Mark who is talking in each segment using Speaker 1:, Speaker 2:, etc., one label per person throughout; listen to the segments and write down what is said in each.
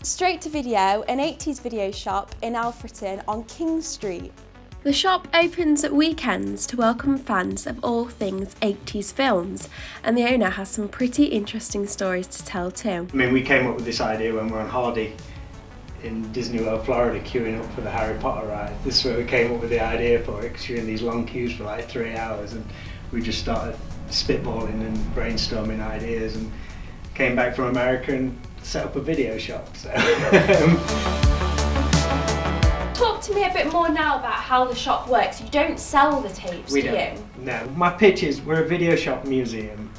Speaker 1: Straight to Video, an 80s video shop in Alfreton on King Street. The shop opens at weekends to welcome fans of all things 80s films, and the owner has some pretty interesting stories to tell too.
Speaker 2: I mean, we came up with this idea when we were on holiday in Disney World, Florida, queuing up for the Harry Potter ride. This is where we came up with the idea for it, because you're in these long queues for like 3 hours, and we just started spitballing and brainstorming ideas, and came back from America and set up a video shop. So.
Speaker 1: Talk to me a bit more now about how the shop works. You don't sell the tapes, do you?
Speaker 2: No. My pitch is we're a video shop museum.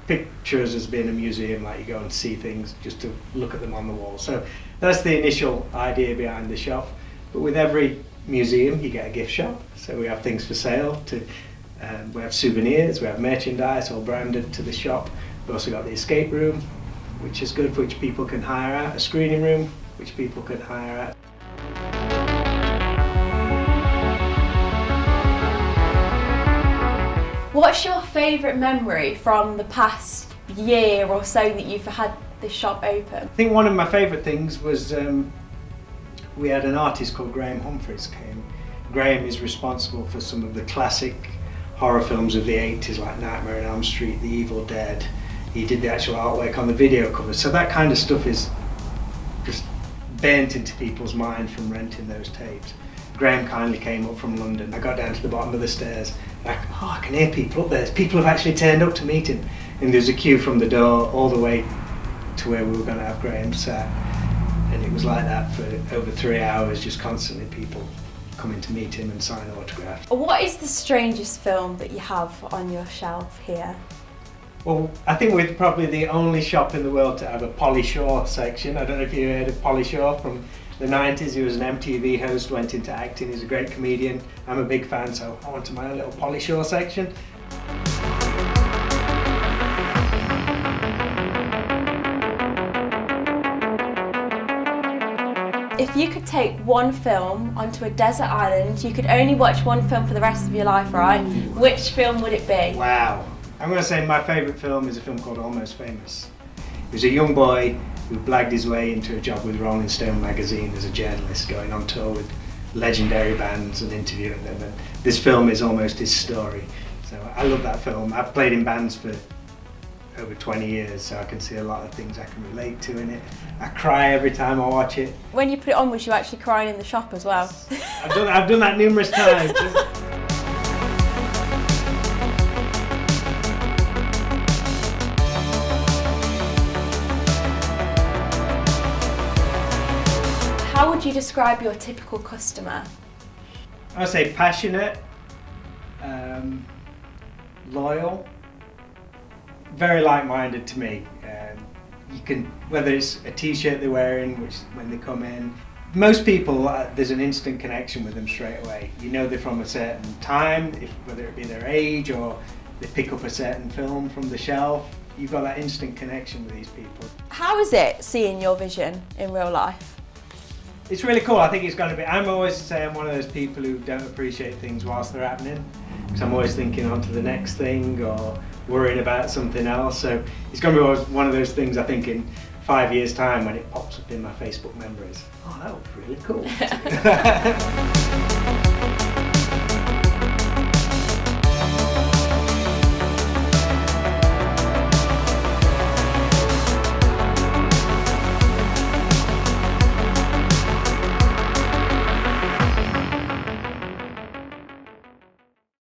Speaker 2: Picture us as being a museum, like you go and see things just to look at them on the wall. So that's the initial idea behind the shop. But with every museum, you get a gift shop. So we have things for sale. We have souvenirs, we have merchandise all branded to the shop. We've also got the escape room, which is good, which people can hire out. A screening room, which people can hire out.
Speaker 1: What's your favourite memory from the past year or so that you've had this shop open?
Speaker 2: I think one of my favourite things was we had an artist called Graham Humphreys came. Graham is responsible for some of the classic horror films of the 80s like Nightmare on Elm Street, The Evil Dead. He did the actual artwork on the video cover, so that kind of stuff is just burnt into people's minds from renting those tapes. Graham kindly came up from London. I got down to the bottom of the stairs. I can hear people up there. People have actually turned up to meet him. And there's a queue from the door all the way to where we were going to have Graham sat. And it was like that for over 3 hours, just constantly people coming to meet him and sign autographs.
Speaker 1: What is the strangest film that you have on your shelf here?
Speaker 2: Well, I think we're probably the only shop in the world to have a Polly Shore section. I don't know if you heard of Polly Shore from the 90s. He was an MTV host, went into acting. He's a great comedian. I'm a big fan, so I wanted my own little Polly Shore section.
Speaker 1: If you could take one film onto a desert island, you could only watch one film for the rest of your life, right? Which film would it be?
Speaker 2: Wow. I'm going to say my favourite film is a film called Almost Famous. He was a young boy who blagged his way into a job with Rolling Stone magazine as a journalist, going on tour with legendary bands and interviewing them. And this film is almost his story. So I love that film. I've played in bands for over 20 years, so I can see a lot of things I can relate to in it. I cry every time I watch it.
Speaker 1: When you put it on, was you actually crying in the shop as well?
Speaker 2: I've done that numerous times.
Speaker 1: How would you describe your typical customer?
Speaker 2: I would say passionate, loyal, very like-minded to me. You can, whether it's a t-shirt they're wearing, which when they come in, most people, there's an instant connection with them straight away. You know they're from a certain time, whether it be their age or they pick up a certain film from the shelf. You've got that instant connection with these people.
Speaker 1: How is it seeing your vision in real life?
Speaker 2: It's really cool. I think it's going to be. I'm always saying I'm one of those people who don't appreciate things whilst they're happening, because I'm always thinking on to the next thing or worrying about something else. So it's going to be one of those things I think in 5 years' time when it pops up in my Facebook memories. Oh, that was really cool.